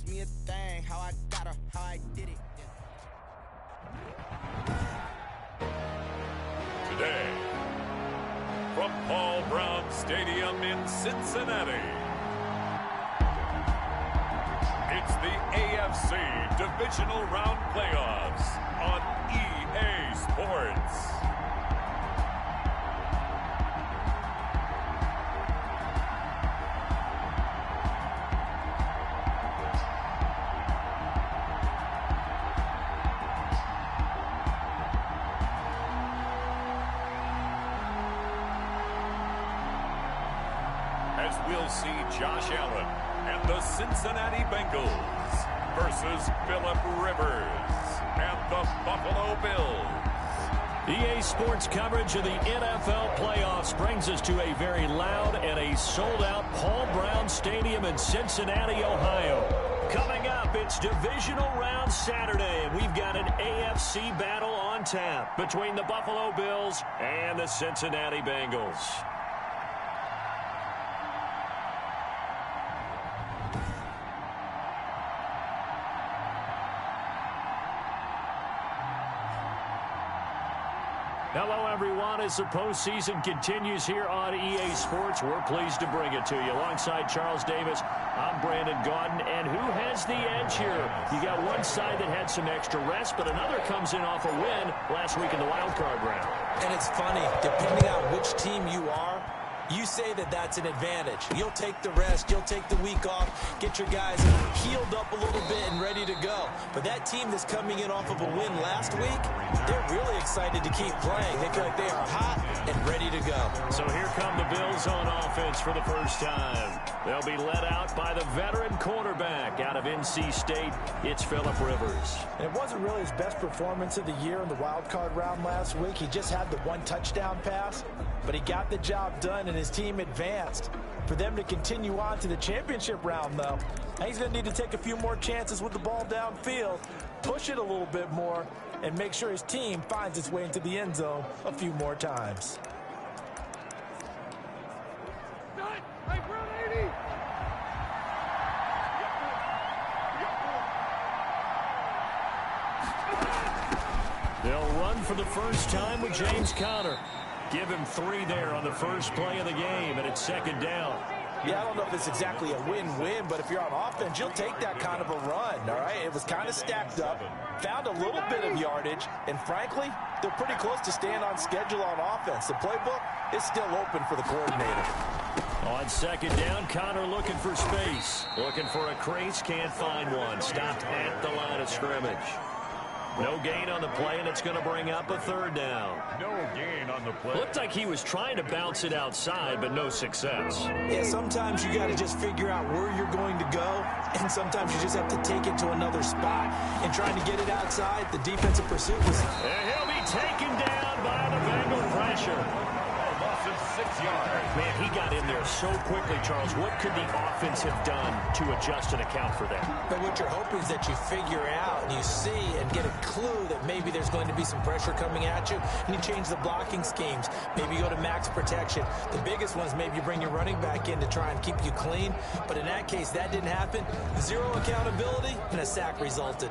ask me a thing, how I got her, how I did it. Today, from Paul Brown Stadium in Cincinnati, it's the AFC Divisional Round Playoffs on EA Sports. As we'll see Josh Allen and the Cincinnati Bengals versus Phillip Rivers and the Buffalo Bills. EA Sports coverage of the NFL playoffs brings us to a very loud and a sold-out Paul Brown Stadium in Cincinnati, Ohio. Coming up, it's Divisional Round Saturday, and we've got an AFC battle on tap between the Buffalo Bills and the Cincinnati Bengals. Hello, everyone. As the postseason continues here on EA Sports, we're pleased to bring it to you. Alongside Charles Davis, I'm Brandon Gaudin. And who has the edge here? You got one side that had some extra rest, but another comes in off a win last week in the wild card round. And it's funny, depending on which team you are, you say that that's an advantage. You'll take the rest, you'll take the week off, get your guys healed up a little bit and ready to go. But that team that's coming in off of a win last week, they're really excited to keep playing. They feel like they are hot and ready to go. So here come the Bills on offense for the first time. They'll be led out by the veteran quarterback out of NC State. It's Phillip Rivers. And it wasn't really his best performance of the year in the wild card round last week. He just had the one touchdown pass, but he got the job done and his team advanced. For them to continue on to the championship round, though, he's going to need to take a few more chances with the ball downfield, push it a little bit more, and make sure his team finds its way into the end zone a few more times. They'll run for the first time with James Conner. Give him 3 there on the first play of the game, and it's second down. Yeah, I don't know if it's exactly a win-win, but if you're on offense, you'll take that kind of a run, all right? It was kind of stacked up, found a little bit of yardage, and frankly, they're pretty close to staying on schedule on offense. The playbook is still open for the coordinator. On second down, Conner looking for space. Looking for a crease, can't find one. Stopped at the line of scrimmage. No gain on the play, and it's going to bring up a third down. No gain on the play. Looked like he was trying to bounce it outside, but no success. Yeah, sometimes you got to just figure out where you're going to go, and sometimes you just have to take it to another spot. And trying to get it outside, the defensive pursuit was... And he'll be taken down by the Bengal pressure. Loss of 6 yards. Man, he got in there so quickly, Charles. What could the offense have done to adjust and account for that? But what you're hoping is that you figure out and you see and get a clue that maybe there's going to be some pressure coming at you, and you change the blocking schemes. Maybe you go to max protection. The biggest one is maybe you bring your running back in to try and keep you clean. But in that case, that didn't happen. Zero accountability, and a sack resulted.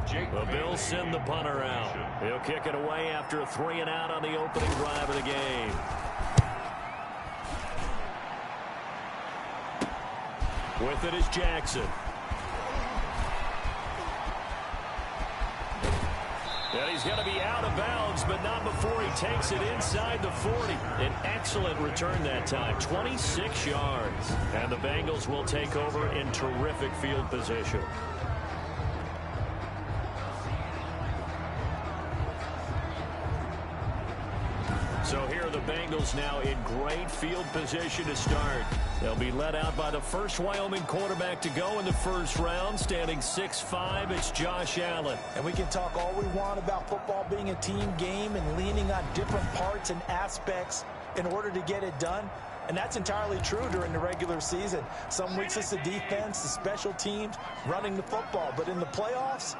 The Bills send the punter out. He'll kick it away after a 3-and-out on the opening drive of the game. With it is Jackson. And he's going to be out of bounds, but not before he takes it inside the 40. An excellent return that time, 26 yards. And the Bengals will take over in terrific field position. So here are the Bengals now in great field position to start. They'll be led out by the first Wyoming quarterback to go in the first round. Standing 6'5", it's Josh Allen. And we can talk all we want about football being a team game and leaning on different parts and aspects in order to get it done. And that's entirely true during the regular season. Some weeks it's the defense, the special teams, running the football. But in the playoffs,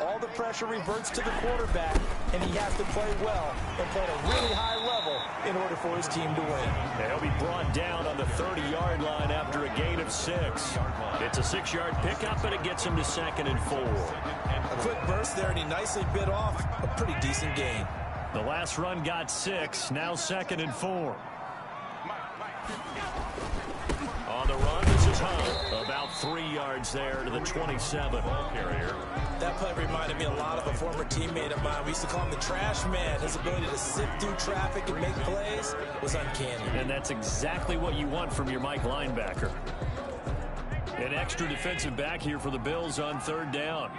all the pressure reverts to the quarterback, and he has to play well and play at a really high level in order for his team to win. He'll be brought down on the 30-yard line after a gain of 6. It's a 6-yard pickup, and it gets him to 2nd and 4. A quick burst there, and he nicely bit off a pretty decent gain. The last run got 6, now 2nd and 4. On the run, this is Hunt. About 3 yards there to the 27. Ball carrier. That play reminded me a lot of a former teammate of mine. We used to call him the trash man. His ability to sift through traffic and make plays was uncanny. And that's exactly what you want from your Mike linebacker. An extra defensive back here for the Bills on 3rd down.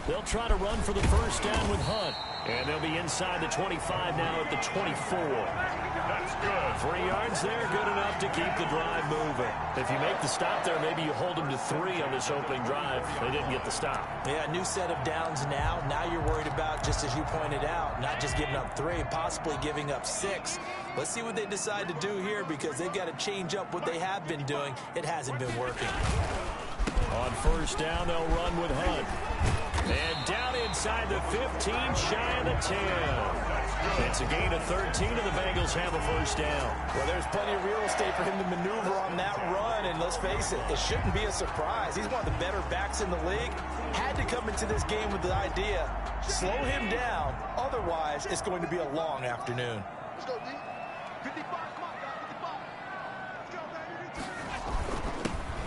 They'll try to run for the first down with Hunt. And they'll be inside the 25 now at the 24. That's good. 3 yards there, good enough to keep the drive moving. If you make the stop there, maybe you hold them to 3 on this opening drive. They didn't get the stop. Yeah, new set of downs now. Now you're worried about, just as you pointed out, not just giving up 3, possibly giving up 6. Let's see what they decide to do here, because they've got to change up what they have been doing. It hasn't been working. On first down, they'll run with Hunt. And down inside the 15, shy of the 10. It's a gain of 13, and the Bengals have a first down. Well, there's plenty of real estate for him to maneuver on that run, and let's face it, it shouldn't be a surprise. He's one of the better backs in the league. Had to come into this game with the idea, slow him down, otherwise it's going to be a long afternoon. Let's go, D. 55, come on, guys, 55. Let's go, baby.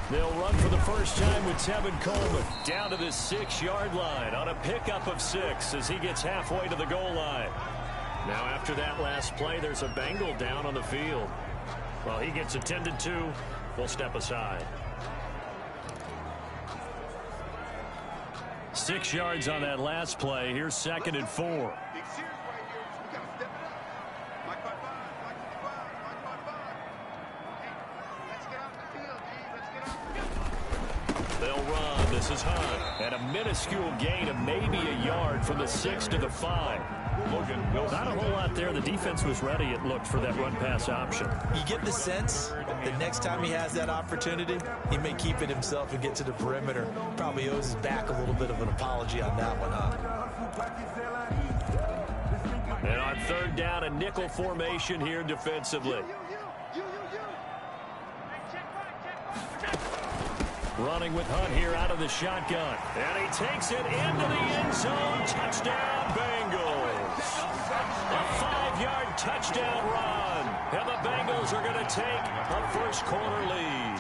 They'll run for the first time with Tevin Coleman down to the 6-yard line on a pickup of 6 as he gets halfway to the goal line. Now after that last play, there's a Bengal down on the field. While he gets attended to, we'll step aside. 6 yards on that last play. Here's 2nd and 4. Big series right here, so we got to step it up. Mike 55, Mike 55, Mike 55. Hey, let's get out the field, D. Let's get out. They'll run. This is Hunt. And a minuscule gain of maybe a yard from the 6 to the 5. Not a whole lot there. The defense was ready, it looked, for that run-pass option. You get the sense that next time he has that opportunity, he may keep it himself and get to the perimeter. Probably owes his back a little bit of an apology on that one, huh? And on 3rd down, a nickel formation here defensively. Running with Hunt here out of the shotgun. And he takes it into the end zone. Touchdown, Bengals. A 5-yard touchdown run. And the Bengals are going to take a first-quarter lead.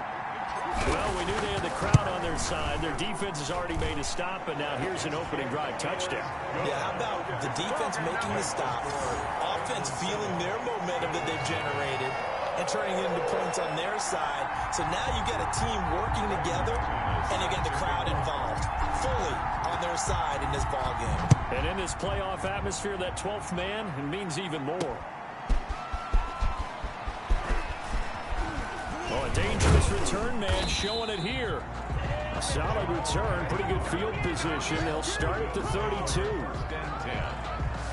Well, we knew they had the crowd on their side. Their defense has already made a stop, and now here's an opening drive touchdown. Yeah, how about the defense making the stop, offense feeling their momentum that they've generated, and turning it into points on their side. So now you've got a team working together, and you got the crowd involved fully on their side in this ball game. And in this playoff atmosphere, that 12th man, it means even more. Oh, a dangerous return man showing it here. A solid return, pretty good field position. They'll start at the 32.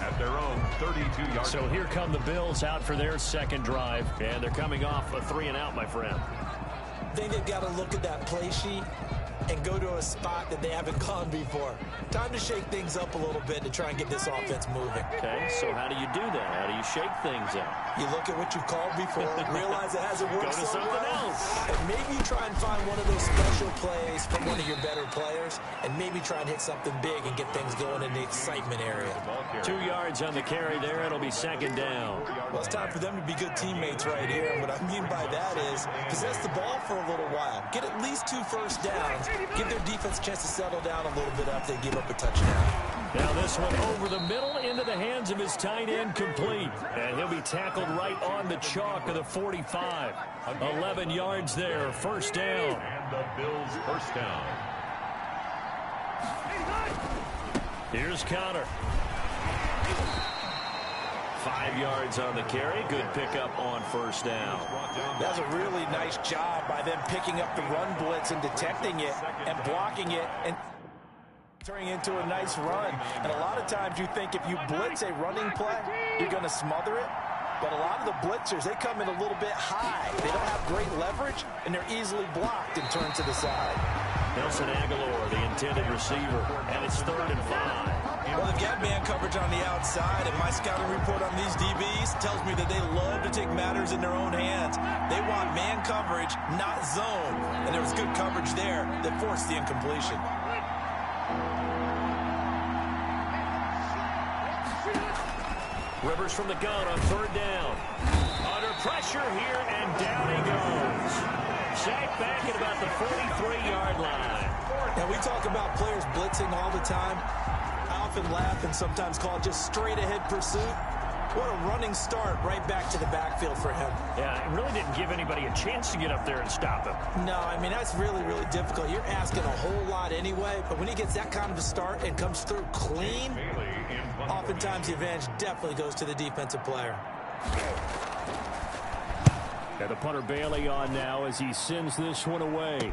At their own 32-yard. So here come the Bills out for their second drive, and they're coming off a 3-and-out, my friend. I think they've got to look at that play sheet and go to a spot that they haven't gone before. Time to shake things up a little bit to try and get this offense moving. Okay, so how do you do that? How do you shake things up? You look at what you've called before, realize it hasn't worked Go to so something well, else. and maybe you try and find one of those special plays from one of your better players, and maybe try and hit something big and get things going in the excitement area. 2 yards on the carry there. It'll be 2nd down. Well, it's time for them to be good teammates right here, and what I mean by that is possess the ball for a little while, get at least 2 first downs, give their defense a chance to settle down a little bit after they give up a touchdown. Now this one over the middle into the hands of his tight end, complete. And he'll be tackled right on the chalk of the 45. 11 yards there, first down. And the Bills first down. Here's Conner. 5 yards on the carry. Good pickup on first down. That's a really nice job by them picking up the run blitz and detecting it and blocking it and turning into a nice run. And a lot of times you think if you blitz a running play, you're going to smother it. But a lot of the blitzers, they come in a little bit high. They don't have great leverage, and they're easily blocked and turned to the side. Nelson Aguilar, the intended receiver, and it's 3rd and 5. Well, they've got man coverage on the outside, and my scouting report on these DBs tells me that they love to take matters in their own hands. They want man coverage, not zone, and there was good coverage there that forced the incompletion. Rivers from the gun on 3rd down. Under pressure here, and down he goes. Sacked back at about the 43-yard line. Now, we talk about players blitzing all the time. I often laugh and sometimes call it just straight-ahead pursuit. What a running start right back to the backfield for him. Yeah, it really didn't give anybody a chance to get up there and stop him. No, I mean, that's really, really difficult. You're asking a whole lot anyway, but when he gets that kind of a start and comes through clean, oftentimes the advantage definitely goes to the defensive player. And the punter Bailey on now as he sends this one away.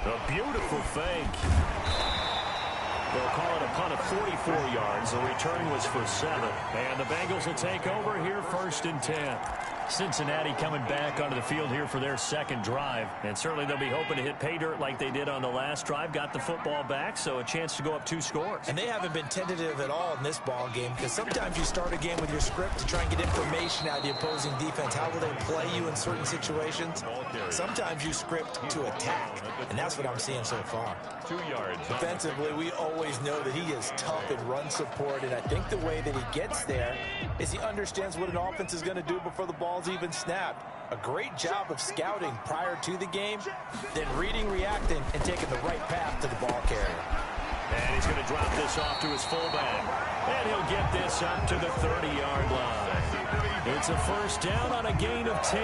A beautiful fake. They'll call it a punt of 44 yards. The return was for 7. And the Bengals will take over here 1st and 10. Cincinnati coming back onto the field here for their 2nd drive. And certainly they'll be hoping to hit pay dirt like they did on the last drive. Got the football back, so a chance to go up 2 scores. And they haven't been tentative at all in this ball game, because sometimes you start a game with your script to try and get information out of the opposing defense. How will they play you in certain situations? Sometimes you script to attack, and that's what I'm seeing so far. 2 yards. Defensively, we always know that he is tough in run support, and I think the way that he gets there is he understands what an offense is going to do before the ball's even snapped. A great job of scouting prior to the game, then reading, reacting, and taking the right path to the ball carrier. And he's going to drop this off to his fullback. And he'll get this up to the 30-yard line. It's a 1st down on a gain of 10.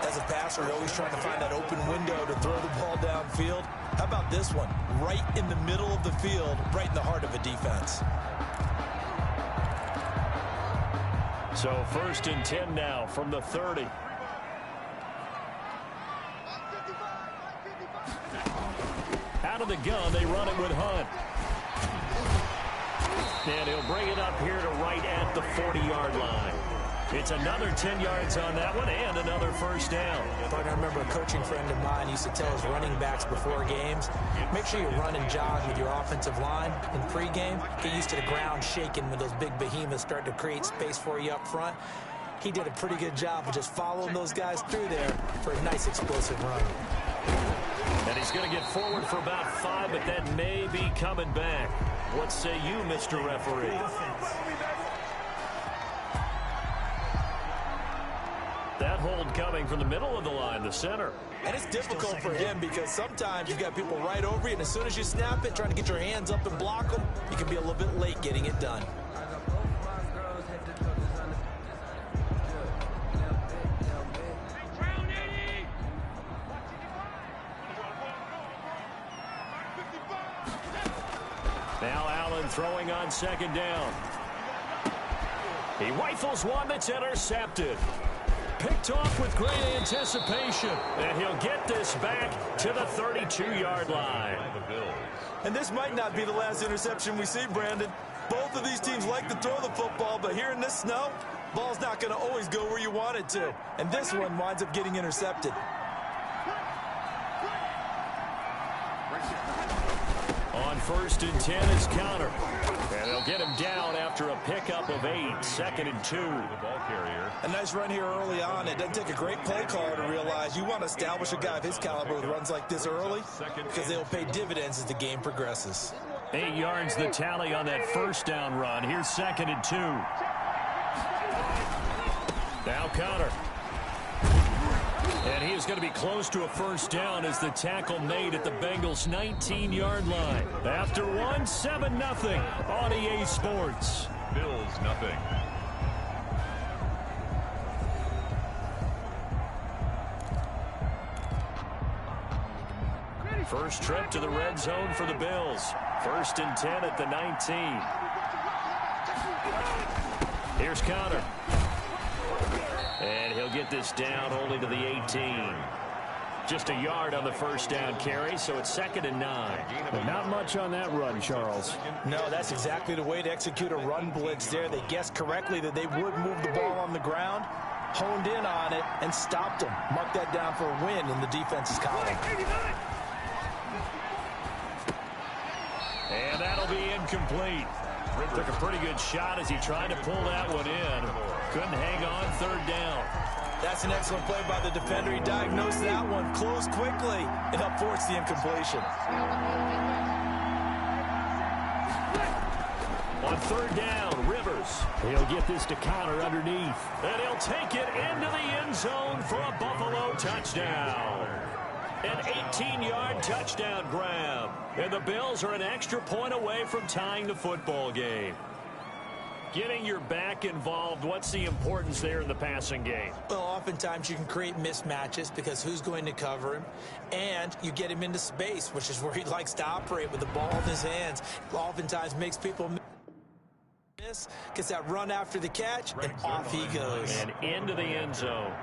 As a passer, you're always trying to find that open window to throw the ball downfield. How about this one? Right in the middle of the field, right in the heart of a defense. So 1st and 10 now from the 30. Out of the gun, they run it with Hunt. And he'll bring it up here to right at the 40-yard line. It's another 10 yards on that one and another 1st down. But I remember a coaching friend of mine used to tell his running backs before games, make sure you run and jog with your offensive line in pregame. Get used to the ground shaking when those big behemoths start to create space for you up front. He did a pretty good job of just following those guys through there for a nice explosive run. And he's going to get forward for about 5, but that may be coming back. What say you, Mr. Referee? That hold coming from the middle of the line, the center. And it's difficult for him because sometimes you've got people right over you, and as soon as you snap it, trying to get your hands up and block them, you can be a little bit late getting it done. Now Allen throwing on 2nd down. He rifles one that's intercepted. Picked off with great anticipation. And he'll get this back to the 32-yard line. And this might not be the last interception we see, Brandon. Both of these teams like to throw the football, but here in this snow, ball's not going to always go where you want it to. And this one winds up getting intercepted. On 1st and 10 is Counter. And they'll get him down after a pickup of 8. 2nd and 2. The ball carrier. A nice run here early on. It doesn't take a great play caller to realize you want to establish a guy of his caliber with runs like this early because they'll pay dividends as the game progresses. 8 yards the tally on that 1st down run. Here's 2nd and 2. Now Counter. And he is going to be close to a 1st down as the tackle made at the Bengals' 19-yard line. After 1, 7-0 on EA Sports. Bills nothing. First trip to the red zone for the Bills. 1st and 10 at the 19. Here's Counter. And he'll get this down only to the 18. Just a yard on the first down carry, so it's 2nd and 9. But not much on that run, Charles. No, that's exactly the way to execute a run blitz there. They guessed correctly that they would move the ball on the ground, honed in on it, and stopped them. Mark that down for a win in the defense's column. And that'll be incomplete. Took a pretty good shot as he tried to pull that one in. Couldn't hang on, 3rd down. That's an excellent play by the defender. He diagnosed that one, closed quickly, and helped force the incompletion. On 3rd down, Rivers. He'll get this to Connor underneath. And he'll take it into the end zone for a Buffalo touchdown. An 18-yard touchdown grab. And the Bills are an extra point away from tying the football game. Getting your back involved, what's the importance there in the passing game? Well, oftentimes you can create mismatches because who's going to cover him? And you get him into space, which is where he likes to operate with the ball in his hands. Oftentimes makes people miss, gets that run after the catch, and off he goes. And into the end zone.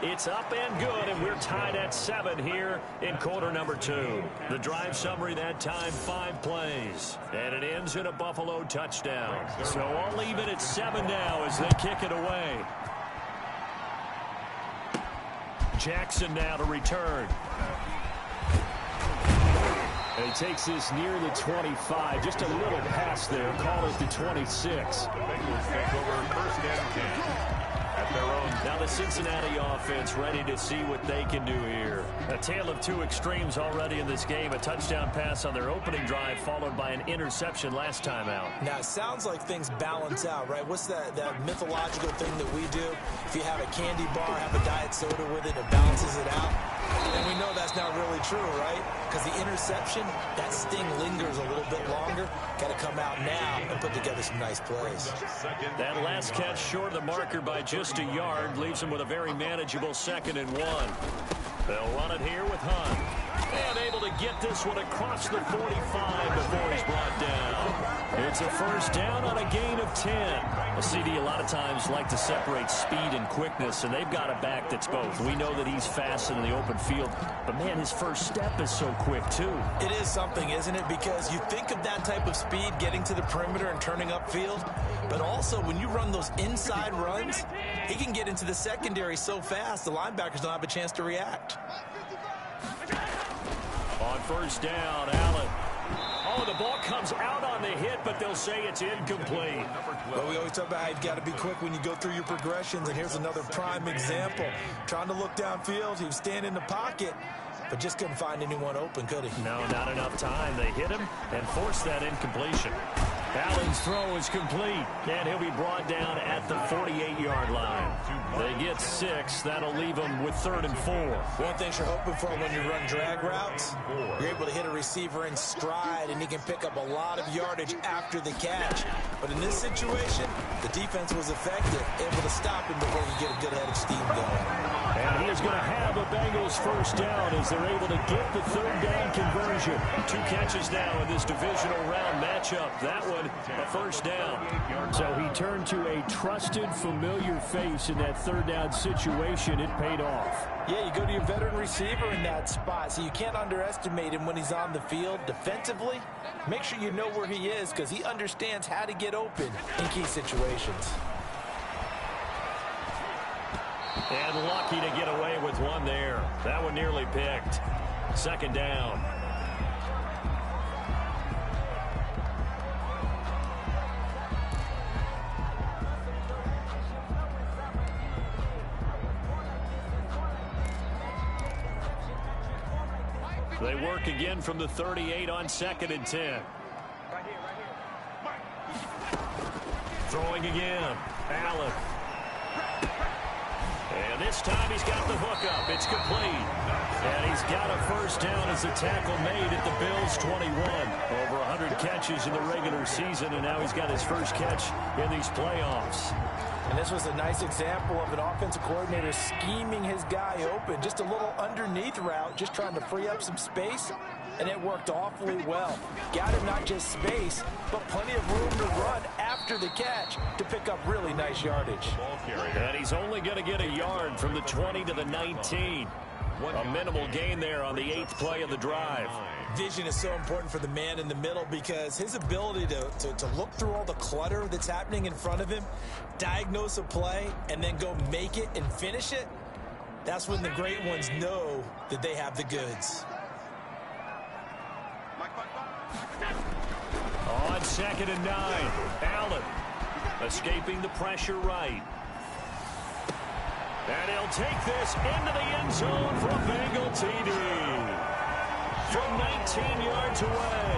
It's up and good, and we're tied at 7 here in quarter number 2. The drive summary that time, 5 plays. And it ends in a Buffalo touchdown. So I'll leave it at 7 now as they kick it away. Jackson now to return. And he takes this near the 25. Just a little pass there. Call it the 26. The Bengals take over 1st and 10. At their own. Now the Cincinnati offense ready to see what they can do here. A tale of 2 extremes already in this game. A touchdown pass on their opening drive followed by an interception last time out. Now, it sounds like things balance out, right? What's that mythological thing that we do? If you have a candy bar, have a diet soda with it, it balances it out. And we know that's not really true, right? Because the interception, that sting lingers a little bit longer. Got to come out now and put together some nice plays. That last catch short of the marker by just a yard leaves him with a very manageable 2nd and 1. They'll run it here with Hunt. And able to get this one across the 45 before he's brought down. It's a 1st down on a gain of 10. A CD a lot of times like to separate speed and quickness, and they've got a back that's both. We know that he's fast in the open field, but man, his first step is so quick too. It is something, isn't it? Because you think of that type of speed getting to the perimeter and turning upfield, but also when you run those inside runs, he can get into the secondary so fast the linebackers don't have a chance to react. On 1st down, Allen. Oh, the ball comes out on the hit, but they'll say it's incomplete. Well, we always talk about how you've got to be quick when you go through your progressions, and here's another prime example. Trying to look downfield, he was standing in the pocket, but just couldn't find anyone open, could he? No, not enough time. They hit him and forced that incompletion. Allen's throw is complete, and he'll be brought down at the 48-yard line. They get 6. That'll leave them with 3rd and 4. One thing you're hoping for when you run drag routes, you're able to hit a receiver in stride, and he can pick up a lot of yardage after the catch. But in this situation, the defense was effective, able to stop him before he get a good head of steam going. And he is going to have a Bengals 1st down as they're able to get the 3rd down conversion. 2 catches now in this divisional round matchup. That one, a 1st down. So he turned to a trusted, familiar face in that 3rd down situation. It paid off. Yeah, you go to your veteran receiver in that spot, so you can't underestimate him when he's on the field. Defensively, make sure you know where he is because he understands how to get open in key situations. And lucky to get away with one there. That one nearly picked. 2nd down. They work again from the 38 on 2nd and 10. Throwing again. Allen. And this time he's got the hook up. It's complete. And he's got a 1st down as the tackle made at the Bills' 21. Over 100 catches in the regular season, and now he's got his first catch in these playoffs. And this was a nice example of an offensive coordinator scheming his guy open. Just a little underneath route, just trying to free up some space, and it worked awfully well. Got him not just space, but plenty of room to run after the catch to pick up really nice yardage. And he's only going to get a yard from the 20 to the 19. A minimal gain there on the 8th play of the drive. Vision is so important for the man in the middle because his ability to look through all the clutter that's happening in front of him, diagnose a play, and then go make it and finish it, that's when the great ones know that they have the goods. On 2nd and 9, Allen escaping the pressure right. And he'll take this into the end zone for a Bengal TD. From 19 yards away,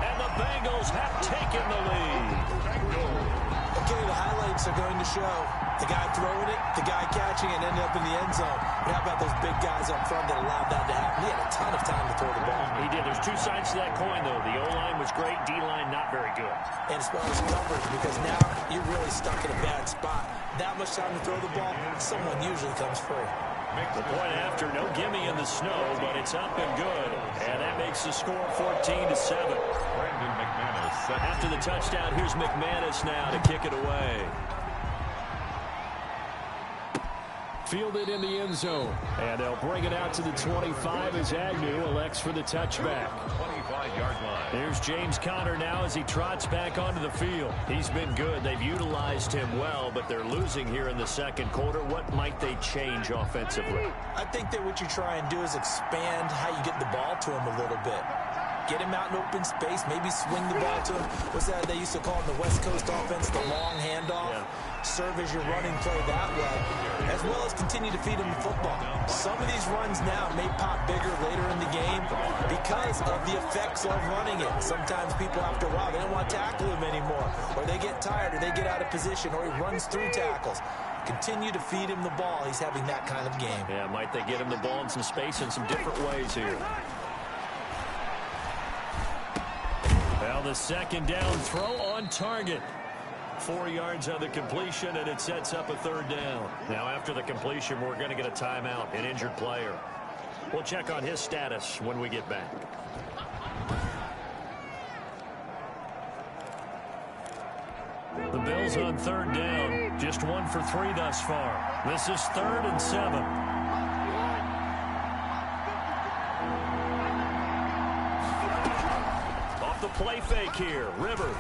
and the Bengals have taken the lead. Okay, the highlights are going to show the guy throwing it, the guy catching it, ended up in the end zone. But how about those big guys up front that allowed that to happen? He had a ton of time to throw the ball. He did. There's two sides to that coin, though. The O-line was great, D-line not very good. And as well as coverage, because now you're really stuck in a bad spot. That much time to throw the ball, someone usually comes free. The point after, no gimme in the snow, but it's up and good. And that makes the score 14-7. Brandon McManus. After the touchdown, here's McManus now to kick it away. Fielded in the end zone. And they'll bring it out to the 25 as Agnew elects for the touchback. 25-yard line. Here's James Conner now as he trots back onto the field. He's been good. They've utilized him well, but they're losing here in the second quarter. What might they change offensively? I think that what you try and do is expand how you get the ball to him a little bit. Get him out in open space, maybe swing the ball to him. What's that they used to call in the West Coast offense, the long handoff? Yeah. Serve as your running play that way, as well as continue to feed him the football. Some of these runs now may pop bigger later in the game because of the effects of running it. Sometimes people, after a while, they don't want to tackle him anymore, or they get tired, or they get out of position, or he runs through tackles. Continue to feed him the ball. He's having that kind of game. Yeah, might they get him the ball in some space in some different ways here. Well, the second down throw on target. 4 yards on the completion, and it sets up a third down. Now, after the completion, we're going to get a timeout, an injured player. We'll check on his status when we get back. The Bills on third down. Just 1 for 3 thus far. This is 3rd and 7. The play fake here, Rivers.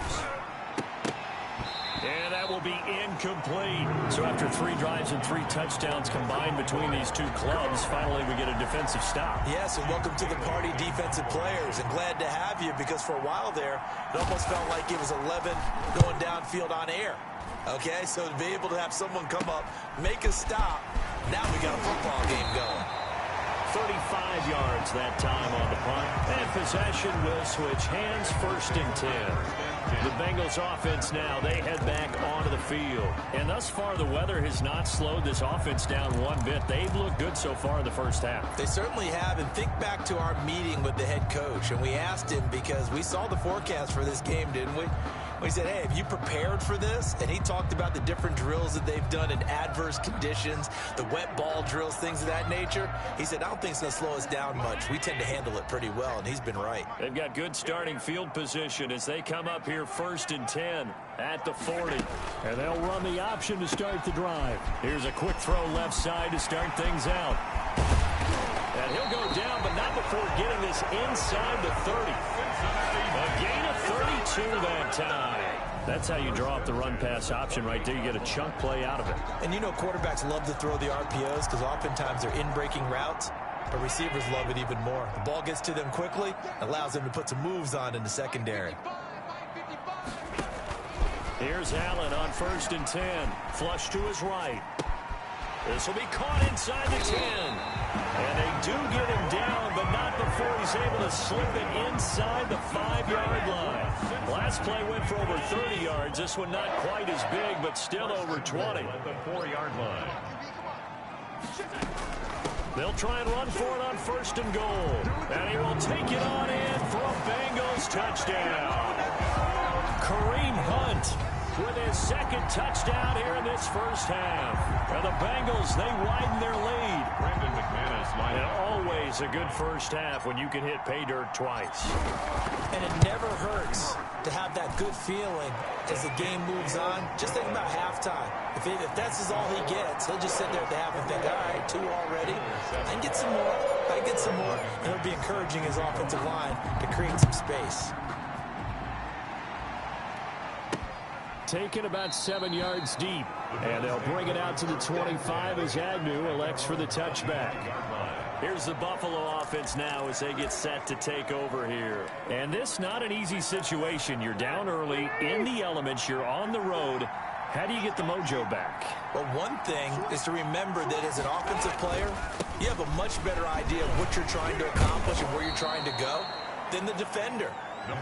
And that will be incomplete. So after 3 drives and 3 touchdowns combined between these two clubs, finally we get a defensive stop. Yes, and welcome to the party, defensive players. And glad to have you because for a while there, it almost felt like it was 11 going downfield on air. Okay, so to be able to have someone come up, make a stop, now we got a football game going. 35 yards that time on the punt. And possession will switch hands, 1st and 10. The Bengals offense now, they head back onto the field. And thus far, the weather has not slowed this offense down one bit. They've looked good so far in the first half. They certainly have. And think back to our meeting with the head coach. And we asked him because we saw the forecast for this game, didn't we? We said, hey, have you prepared for this? And he talked about the different drills that they've done in adverse conditions, the wet ball drills, things of that nature. He said, I don't think it's going to slow us down much. We tend to handle it pretty well, and he's been right. They've got good starting field position as they come up here 1st and 10 at the 40. And they'll run the option to start the drive. Here's a quick throw left side to start things out. And he'll go down, but not before getting this inside the 30. A gain of 32 that time. That's how you draw up the run-pass option right there. You get a chunk play out of it. And you know quarterbacks love to throw the RPOs because oftentimes they're in-breaking routes, but receivers love it even more. The ball gets to them quickly, allows them to put some moves on in the secondary. Here's Allen on 1st and 10. Flush to his right. This will be caught inside the 10. And they do get him down, but not before he's able to slip it inside the 5-yard line. Last play went for over 30 yards. This one not quite as big, but still over 20. At the 4-yard line. They'll try and run for it on 1st and goal. And he will take it on in for a Bengals touchdown. Kareem Hunt with his second touchdown here in this first half. And the Bengals, they widen their lead. Brandon McManus line And up. always a good first half when you can hit pay dirt twice. And it never hurts to have that good feeling as the game moves on. Just think about halftime. If that's all he gets, he'll just sit there at the half and think, all right, 2 already. I can get some more. I can get some more. And it'll be encouraging his offensive line to create some space. Taken about 7 yards deep. And they'll bring it out to the 25 as Agnew elects for the touchback. Here's the Buffalo offense now as they get set to take over here. And this not an easy situation. You're down early, in the elements, you're on the road. How do you get the mojo back? Well, one thing is to remember that as an offensive player, you have a much better idea of what you're trying to accomplish and where you're trying to go than the defender.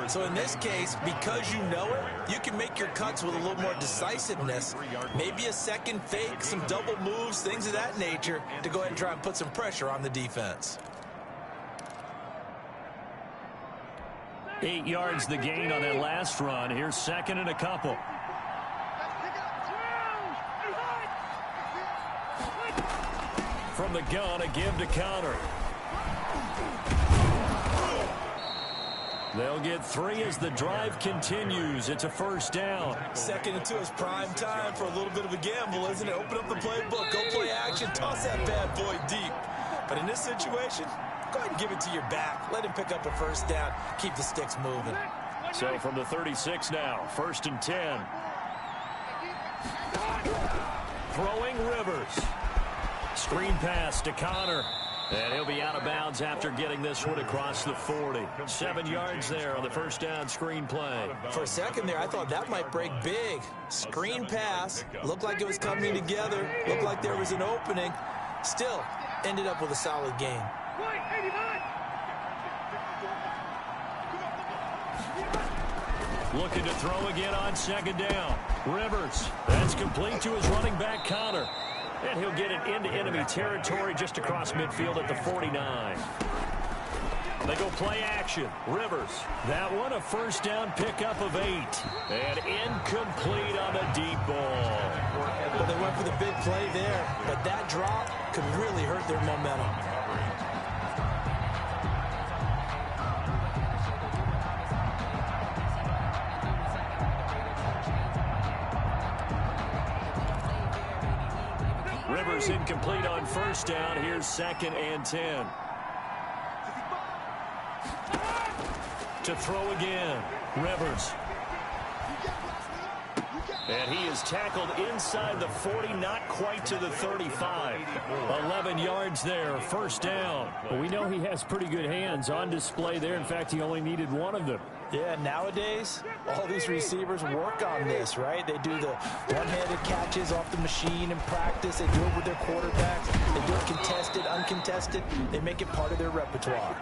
So in this case, because you know it, you can make your cuts with a little more decisiveness. Maybe a second fake, some double moves, things of that nature to go ahead and try and put some pressure on the defense. 8 yards the gain on that last run. Here's second and a couple. From the gun, a give to Connor. They'll get 3 as the drive continues. It's a first down. 2nd and 2 is prime time for a little bit of a gamble, isn't it? Open up the playbook, go play action, toss that bad boy deep. But in this situation, go ahead and give it to your back. Let him pick up a first down. Keep the sticks moving. So from the 36 now, 1st and 10. Throwing Rivers. Screen pass to Connor. And he'll be out of bounds after getting this one across the 40. 7 yards there on the first down screen play. For a second there, I thought that might break big. Screen pass. Looked like it was coming together. Looked like there was an opening. Still, ended up with a solid game. Looking to throw again on 2nd down. Rivers. That's complete to his running back, Connor. And he'll get it into enemy territory just across midfield at the 49. They go play action. Rivers. That one a first down pickup of 8. And incomplete on the deep ball. Well, they went for the big play there, but that drop could really hurt their momentum. Rivers incomplete on first down. Here's 2nd and 10. To throw again. Rivers. And he is tackled inside the 40, not quite to the 35. 11 yards there, first down. Well, we know he has pretty good hands on display there. In fact, he only needed one of them. Yeah, nowadays, all these receivers work on this, right? They do the one-handed catches off the machine in practice. They do it with their quarterbacks. They do it contested, uncontested. They make it part of their repertoire.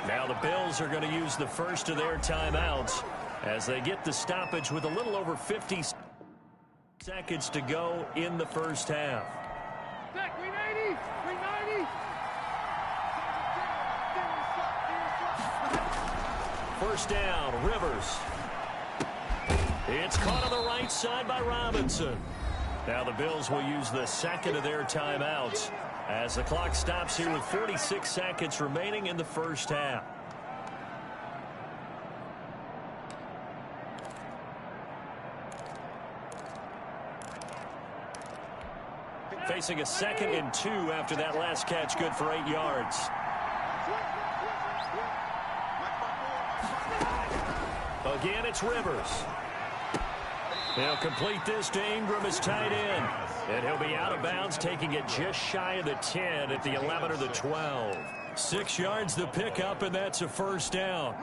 Now the Bills are going to use the first of their timeouts as they get the stoppage with a little over 50 seconds to go in the first half. Back, 390, 390. First down, Rivers. It's caught on the right side by Robinson. Now the Bills will use the second of their timeouts as the clock stops here with 46 seconds remaining in the first half. Facing a 2nd and 2 after that last catch, good for 8 yards. Again, it's Rivers. They'll complete this to Ingram as tight end. And he'll be out of bounds, taking it just shy of the 10 at the 11 or the 12. 6 yards the pickup, and that's a first down.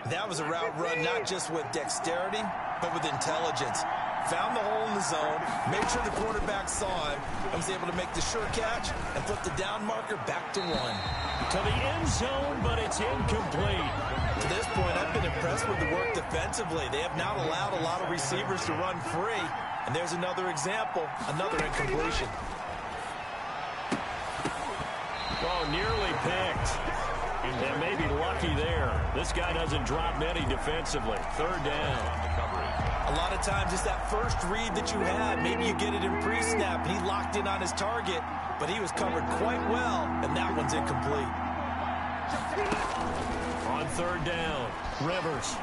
That was a route run not just with dexterity, but with intelligence. Found the hole in the zone, made sure the quarterback saw him, and was able to make the sure catch and flip the down marker back to 1. To the end zone, but it's incomplete. To this point, I've been impressed with the work defensively. They have not allowed a lot of receivers to run free. And there's another example, another incompletion. Oh, nearly picked. And maybe lucky there. This guy doesn't drop many defensively. Third down. A lot of times it's that first read that you have. Maybe you get it in pre-snap, and he locked in on his target, but he was covered quite well, and that one's incomplete. On third down, Rivers.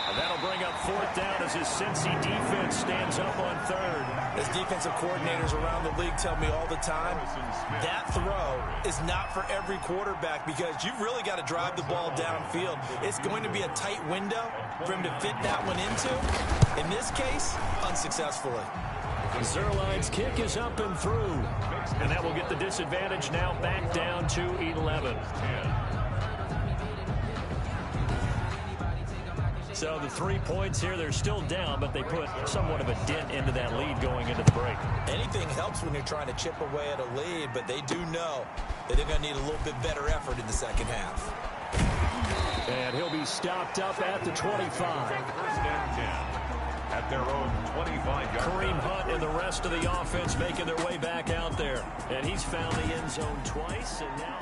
And that'll bring up fourth down as his Cincy defense stands up on third. As defensive coordinators around the league tell me all the time, that throw is not for every quarterback because you've really got to drive the ball downfield. It's going to be a tight window for him to fit that one into. In this case, unsuccessfully. Zerline's kick is up and through. And that will get the disadvantage now back down to 11. So the 3 points here, they're still down, but they put somewhat of a dent into that lead going into the break. Anything helps when you're trying to chip away at a lead, but they do know that they're going to need a little bit better effort in the second half. And he'll be stopped up at the 25. First and 10 at their own 25-yard. Kareem Hunt and the rest of the offense making their way back out there. And he's found the end zone twice, and now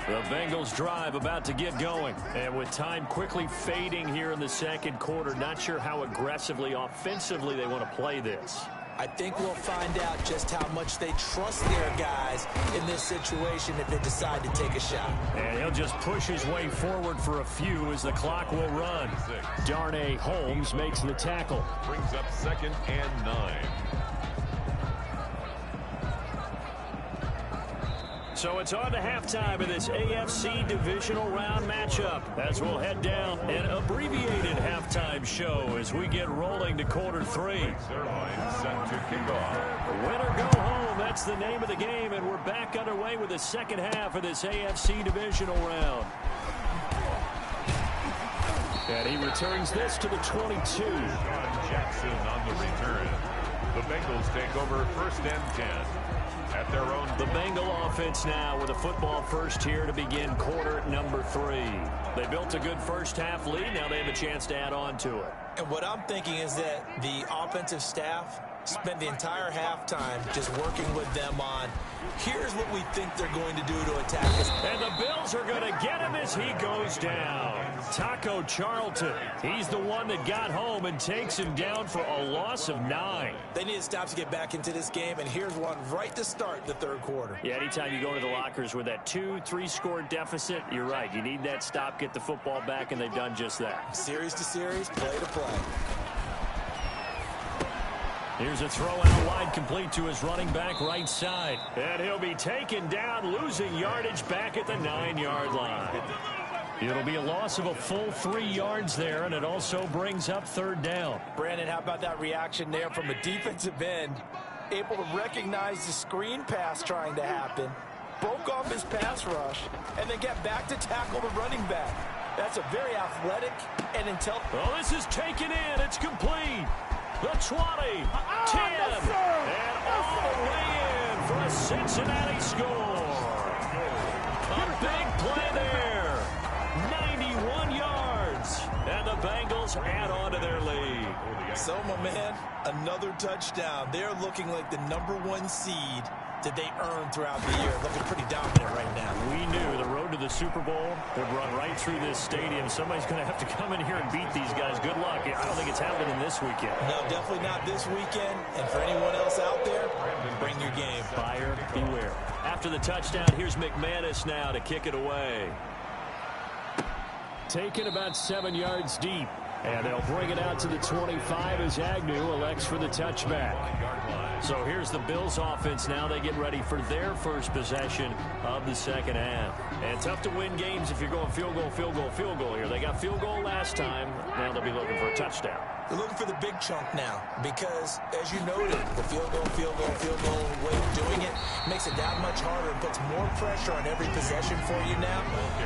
the Bengals drive about to get going. And with time quickly fading here in the second quarter, not sure how aggressively, offensively they want to play this. I think we'll find out just how much they trust their guys in this situation if they decide to take a shot. And he'll just push his way forward for a few as the clock will run. Darnay Holmes makes the tackle. Brings up 2nd and 9. So it's on to halftime of this AFC divisional round matchup as we'll head down an abbreviated halftime show as we get rolling to quarter 3. Zerline set to kick off. Win or go home, that's the name of the game, and we're back underway with the second half of this AFC divisional round. And he returns this to the 22. Sean Jackson on the return. The Bengals take over 1st and 10. At their own. The Bengal offense now with a football first here to begin quarter number 3. They built a good first half lead. Now they have a chance to add on to it. And what I'm thinking is that the offensive staff spent the entire halftime just working with them on, here's what we think they're going to do to attack us. And the Bills are going to get him as he goes down. Taco Charlton, he's the one that got home and takes him down for a loss of 9. They need to stop to get back into this game, and here's one right to start the third quarter. Yeah, anytime you go to the lockers with that 2-3 score deficit, you're right. You need that stop, get the football back, and they've done just that. Series to series, play to play. Here's a throw out wide, complete to his running back right side. And he'll be taken down, losing yardage back at the 9-yard line. It'll be a loss of a full 3 yards there, and it also brings up third down. Brandon, how about that reaction there from a defensive end? Able to recognize the screen pass trying to happen, broke off his pass rush, and then get back to tackle the running back. That's a very athletic and intelligent. Oh, this is taken in. It's complete. The 20, 10, and all the way in for a Cincinnati score. A big play there. 91 yards. And the Bengals add on to their lead. So, my man, another touchdown. They're looking like the #1 seed that they earned throughout the year. Looking pretty dominant right now. We knew the road to the Super Bowl would run right through this stadium. Somebody's going to have to come in here and beat these guys. Good luck. I don't think it's happening this weekend. No, definitely not this weekend. And for anyone else out there, bring your game. Buyer beware. After the touchdown, here's McManus now to kick it away. Taken about 7 yards deep. And they'll bring it out to the 25 as Agnew elects for the touchback. So here's the Bills offense now. They get ready for their first possession of the second half. And tough to win games if you're going field goal, field goal, field goal here. They got field goal last time. Now they'll be looking for a touchdown. They're looking for the big chunk now because, as you noted, the field goal way of doing it makes it that much harder and puts more pressure on every possession for you now.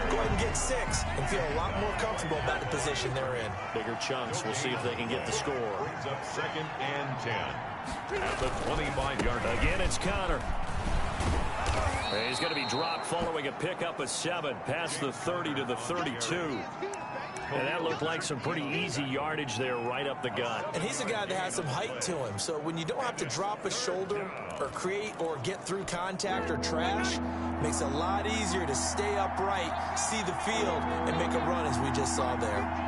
Go ahead and get 6 and feel a lot more comfortable about the position they're in. Bigger chunks. We'll see if they can get the score. Brings up 2nd and 10 at the 25-yard line. Again, it's Connor. He's going to be dropped following a pickup of 7 past the 30 to the 32. And that looked like some pretty easy yardage there right up the gut. And he's a guy that has some height to him. So when you don't have to drop a shoulder or create or get through contact or trash, makes it a lot easier to stay upright, see the field, and make a run as we just saw there.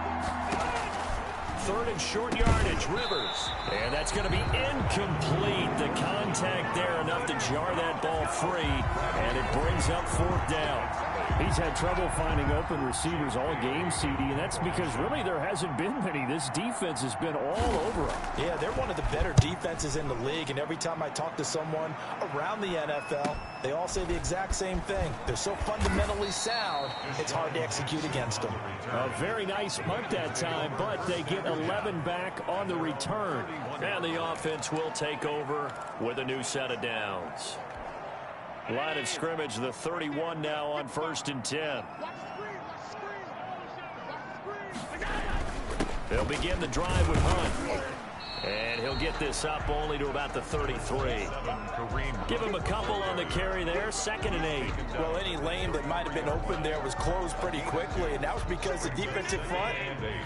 Third and short yardage, Rivers. And that's going to be incomplete. The contact there enough to jar that ball free, and it brings up fourth down. He's had trouble finding open receivers all game, CD, and that's because really there hasn't been many. This defense has been all over him. Yeah, they're one of the better defenses in the league, and every time I talk to someone around the NFL, they all say the exact same thing. They're so fundamentally sound, it's hard to execute against them. A very nice punt that time, but they get 11 back on the return. And the offense will take over with a new set of downs. Line of scrimmage, the 31 now on 1st and 10. They'll begin the drive with Hunt. And he'll get this up only to about the 33. Give him a couple on the carry there, 2nd and 8. Well, any lane that might have been open there was closed pretty quickly, and that was because the defensive front,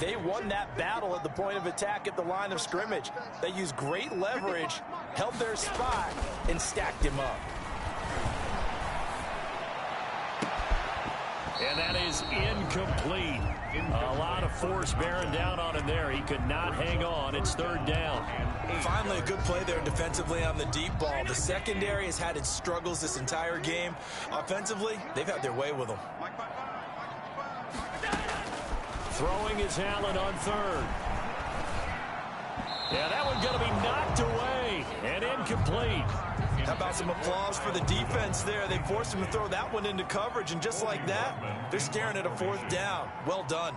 they won that battle at the point of attack at the line of scrimmage. They used great leverage, held their spot, and stacked him up. And that is incomplete. A lot of force bearing down on him there. He could not hang on. It's 3rd down. Finally, a good play there defensively on the deep ball. The secondary has had its struggles this entire game. Offensively, they've had their way with them. Throwing is Allen on 3rd. Yeah, that one's going to be knocked away and incomplete. How about some applause for the defense there? They forced him to throw that one into coverage, and just like that, they're staring at a 4th down. Well done.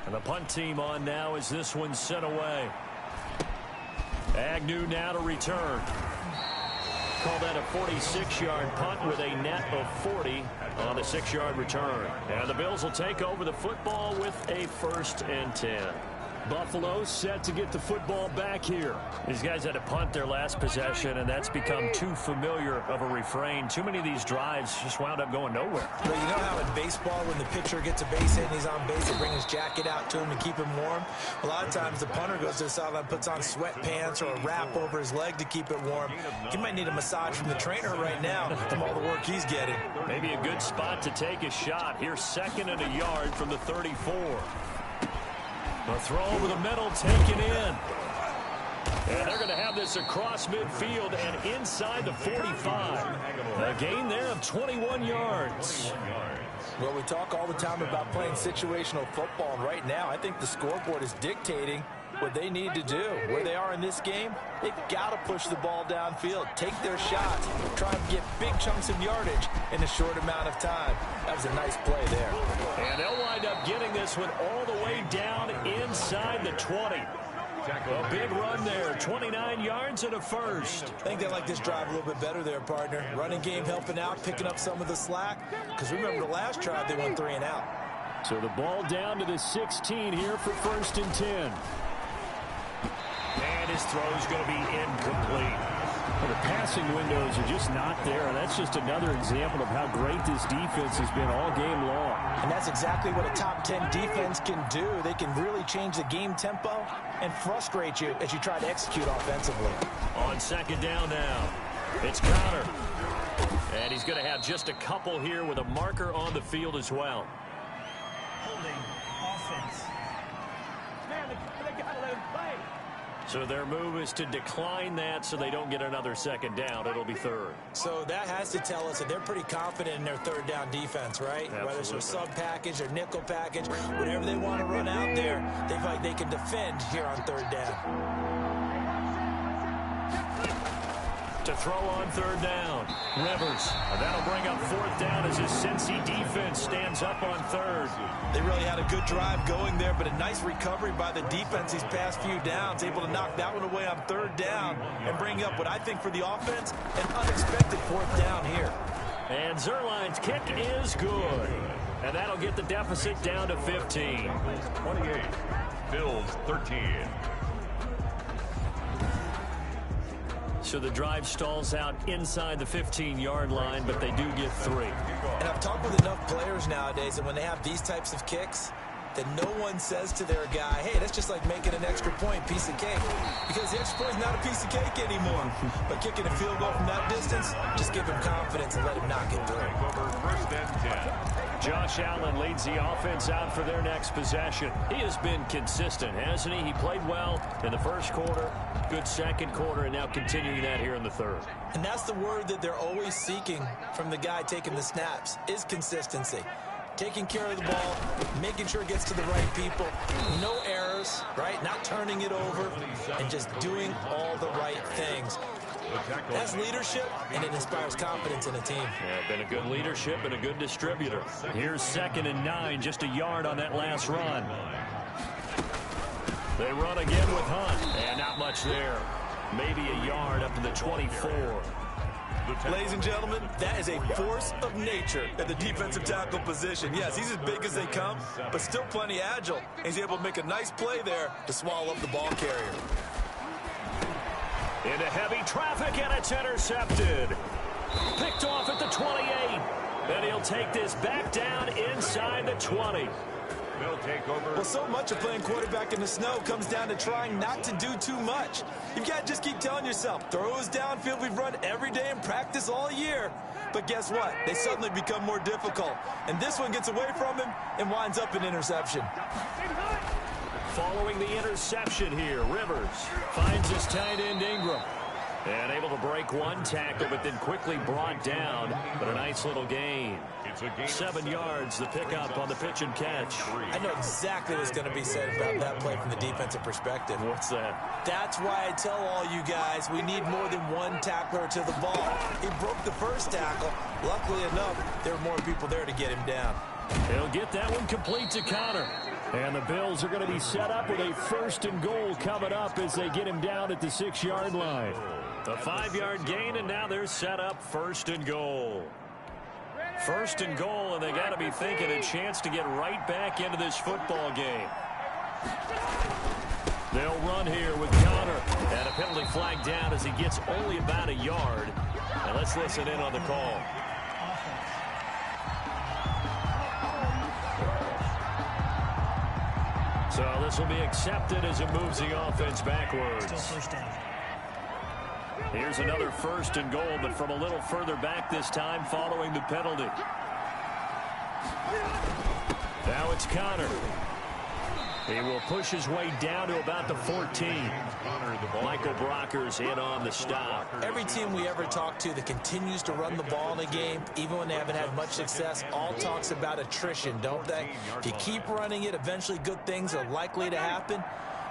And the punt team on now as this one's sent away. Agnew now to return. Call that a 46-yard punt with a net of 40 on the 6-yard return. And the Bills will take over the football with a 1st and 10. Buffalo set to get the football back here. These guys had to punt their last possession, and that's become too familiar of a refrain. Too many of these drives just wound up going nowhere. Well, you know how in baseball, when the pitcher gets a base hit and he's on base, they bring his jacket out to him to keep him warm? A lot of times the punter goes to the sideline, puts on sweatpants or a wrap over his leg to keep it warm. He might need a massage from the trainer right now from all the work he's getting. Maybe a good spot to take a shot. Here's 2nd and a yard from the 34. A throw over the middle, taken in. And they're going to have this across midfield and inside the 45. A gain there of 21 yards. Well, we talk all the time about playing situational football, and right now I think the scoreboard is dictating what they need to do. Where they are in this game, they've got to push the ball downfield, take their shots, try and get big chunks of yardage in a short amount of time. That was a nice play there. And they'll wind up getting this one all the way down inside the 20. A big run there, 29 yards and a 1st. I think they like this drive a little bit better there, partner. Running game helping out, picking up some of the slack. Because remember the last drive, they went 3 and out. So the ball down to the 16 here for 1st and 10. And his throw is going to be incomplete. Well, the passing windows are just not there. That's just another example of how great this defense has been all game long. And that's exactly what a top 10 defense can do. They can really change the game tempo and frustrate you as you try to execute offensively. On 2nd down now, it's Connor. And he's going to have just a couple here with a marker on the field as well. Holding offense. Man, they got to let him play. So their move is to decline that so they don't get another 2nd down. It'll be 3rd. So that has to tell us that they're pretty confident in their 3rd down defense, right? Absolutely. Whether it's a sub package or nickel package, whatever they want to run out there, they feel like they can defend here on 3rd down. To throw on 3rd down, Rivers. And that'll bring up 4th down as his Cincy defense stands up on 3rd. They really had a good drive going there, but a nice recovery by the defense these past few downs, able to knock that one away on 3rd down and bring up what I think for the offense, an unexpected 4th down here. And Zerline's kick is good. And that'll get the deficit down to 15. 28, Bills 13. so the drive stalls out inside the 15-yard line, but they do get 3. And I've talked with enough players nowadays that when they have these types of kicks, that no one says to their guy, hey, that's just like making an extra point, piece of cake. Because the extra point is not a piece of cake anymore. But kicking a field goal from that distance, just give him confidence and let him knock it through. First and 10. Josh Allen leads the offense out for their next possession. He has been consistent, hasn't he? He played well in the first quarter, good second quarter, and now continuing that here in the third. And that's the word that they're always seeking from the guy taking the snaps, is consistency. Taking care of the ball, making sure it gets to the right people, no errors, right? Not turning it over, and just doing all the right things. That's leadership, and it inspires confidence in a team. Yeah, been a good leadership and a good distributor. Here's 2nd and 9, just a yard on that last run. They run again with Hunt, and not much there. Maybe a yard up to the 24. Ladies and gentlemen, that is a force of nature at the defensive tackle position. Yes, he's as big as they come, but still plenty agile. He's able to make a nice play there to swallow up the ball carrier. Into heavy traffic, and it's intercepted. Picked off at the 28. Then he'll take this back down inside the 20. They'll take over. Well, so much of playing quarterback in the snow comes down to trying not to do too much. You've got to just keep telling yourself, throws downfield we've run every day in practice all year. But guess what? They suddenly become more difficult. And this one gets away from him and winds up an interception. Following the interception here, Rivers finds his tight end Ingram. And able to break one tackle, but then quickly brought down. But a nice little gain. 7 yards, the pickup on the pitch and catch. I know exactly what's going to be said about that play from the defensive perspective. What's that? That's why I tell all you guys we need more than one tackler to the ball. He broke the first tackle. Luckily enough, there were more people there to get him down. He'll get that one complete to Connor. And the Bills are going to be set up with a 1st and goal coming up as they get him down at the 6-yard line. A 5-yard gain, and now they're set up 1st and goal. 1st and goal, and they got to be thinking a chance to get right back into this football game. They'll run here with Connor, and a penalty flag down as he gets only about a yard. And let's listen in on the call. So this will be accepted as it moves the offense backwards. Here's another 1st and goal, but from a little further back this time following the penalty. Now it's Connor. He will push his way down to about the 14. Michael Brockers in on the stop. Every team we ever talk to that continues to run the ball in a game, even when they haven't had much success, all talks about attrition, don't they? If you keep running it, eventually good things are likely to happen.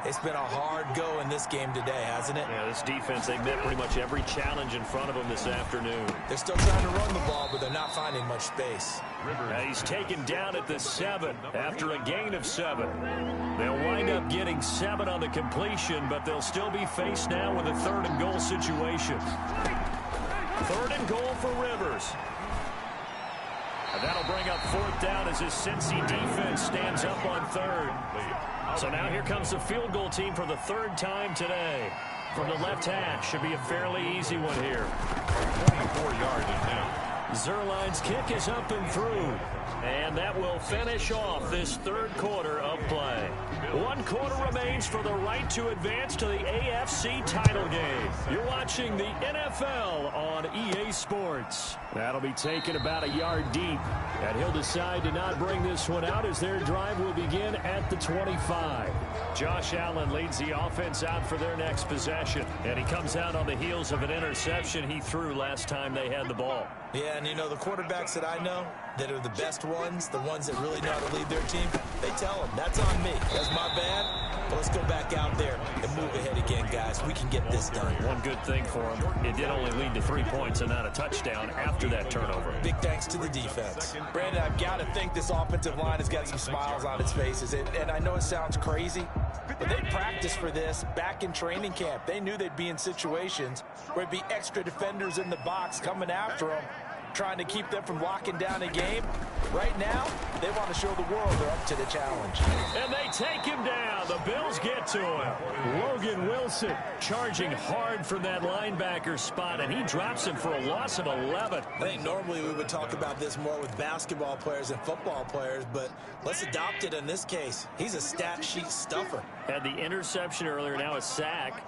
It's been a hard go in this game today, hasn't it? Yeah, this defense, they met pretty much every challenge in front of them this afternoon. They're still trying to run the ball, but they're not finding much space. And he's taken down at the 7 after a gain of 7. They'll wind up getting 7 on the completion, but they'll still be faced now with a 3rd and goal situation. 3rd and goal for Rivers. And that'll bring up 4th down as his Cincy defense stands up on 3rd. So now here comes the field goal team for the 3rd time today. From the left hash, should be a fairly easy one here. 24 yards now. Zerline's kick is up and through. And that will finish off this 3rd quarter of play. 1 quarter remains for the right to advance to the AFC title game. You're watching the NFL on EA Sports. That'll be taken about a yard deep. And he'll decide to not bring this one out as their drive will begin at the 25. Josh Allen leads the offense out for their next possession. And he comes out on the heels of an interception he threw last time they had the ball. Yeah, and you know, the quarterbacks that I know that are the best ones, the ones that really know how to lead their team, they tell them, that's on me. That's my bad. But let's go back out there and move ahead again, guys. We can get this done. One good thing for him, it did only lead to 3 points and not a touchdown after that turnover. Big thanks to the defense. Brandon, I've got to think this offensive line has got some smiles on its faces. And I know it sounds crazy, but they practiced for this back in training camp. They knew they'd be in situations where it'd be extra defenders in the box coming after them. trying to keep them from locking down a game. Right now, they want to show the world they're up to the challenge. And they take him down. The Bills get to him. Logan Wilson charging hard for that linebacker spot, and he drops him for a loss of 11. I think normally we would talk about this more with basketball players and football players, but let's adopt it in this case. He's a stat sheet stuffer. Had the interception earlier, now a sack.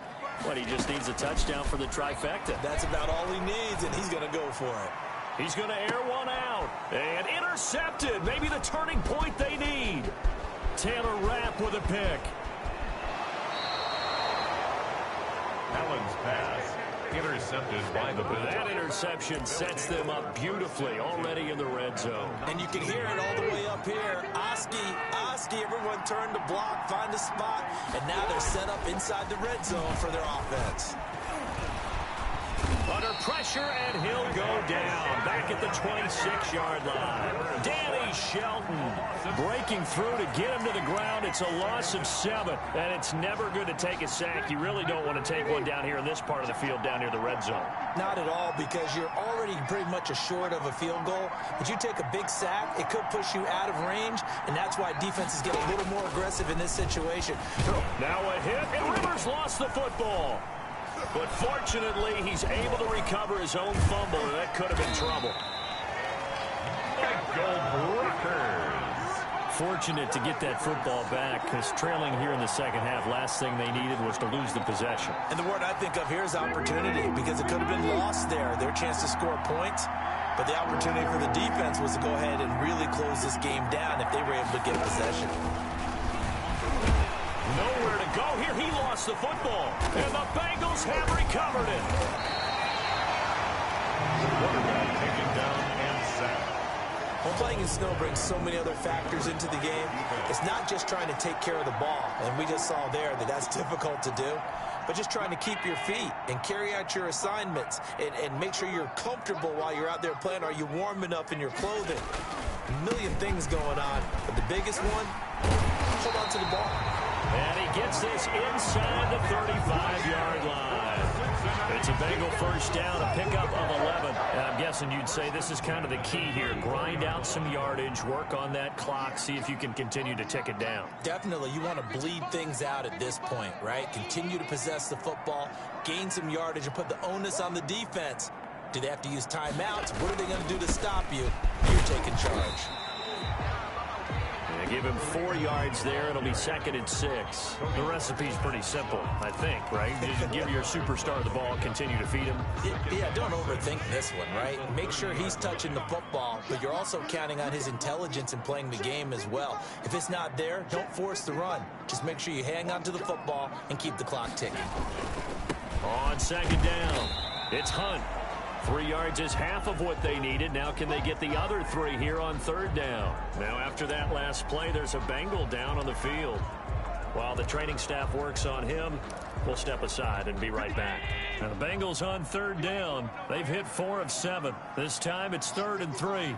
What, he just needs a touchdown for the trifecta. That's about all he needs, and he's going to go for it. He's going to air one out. And intercepted. Maybe the turning point they need. Taylor Rapp with a pick. Allen's pass intercepted by the Bills. That interception sets them up beautifully already in the red zone. And you can hear it all the way up here. Oski, everyone turn to block, find a spot, and now they're set up inside the red zone for their offense. Under pressure, and he'll go down. Back at the 26-yard line. Danny Shelton breaking through to get him to the ground. It's a loss of 7, and it's never good to take a sack. You really don't want to take one down here in this part of the field down near the red zone. Not at all, because you're already pretty much assured of a field goal. But you take a big sack, it could push you out of range, and that's why defenses get a little more aggressive in this situation. Now a hit, and Rivers lost the football. But fortunately, he's able to recover his own fumble, and that could have been trouble. Fortunate to get that football back, because trailing here in the second half, last thing they needed was to lose the possession. And the word I think of here is opportunity, because it could have been lost there, their chance to score points. But the opportunity for the defense was to go ahead and really close this game down if they were able to get possession. Nowhere to go here. He lost the football. And the Bengals have recovered it. Quarterback taken down and sacked. Well, playing in snow brings so many other factors into the game. It's not just trying to take care of the ball, and we just saw there that that's difficult to do, but just trying to keep your feet and carry out your assignments and make sure you're comfortable while you're out there playing. Are you warm enough in your clothing? A million things going on, but the biggest one, hold on to the ball. And he gets this inside the 35-yard line. It's a Bengal first down, a pickup of 11. And I'm guessing you'd say this is kind of the key here. Grind out some yardage, work on that clock, see if you can continue to tick it down. Definitely, you want to bleed things out at this point, right? Continue to possess the football, gain some yardage, and put the onus on the defense. Do they have to use timeouts? What are they going to do to stop you? You're taking charge. They give him 4 yards there. It'll be 2nd and 6. The recipe's pretty simple, I think, right? Just give your superstar the ball, continue to feed him. Yeah, don't overthink this one, right? Make sure he's touching the football, but you're also counting on his intelligence in playing the game as well. If it's not there, don't force the run. Just make sure you hang on to the football and keep the clock ticking. On 2nd down, it's Hunt. 3 yards is half of what they needed. Now can they get the other 3 here on 3rd down? Now after that last play, there's a Bengal down on the field. While the training staff works on him, we'll step aside and be right back. Now the Bengals on 3rd down. They've hit 4 of 7. This time it's 3rd and 3.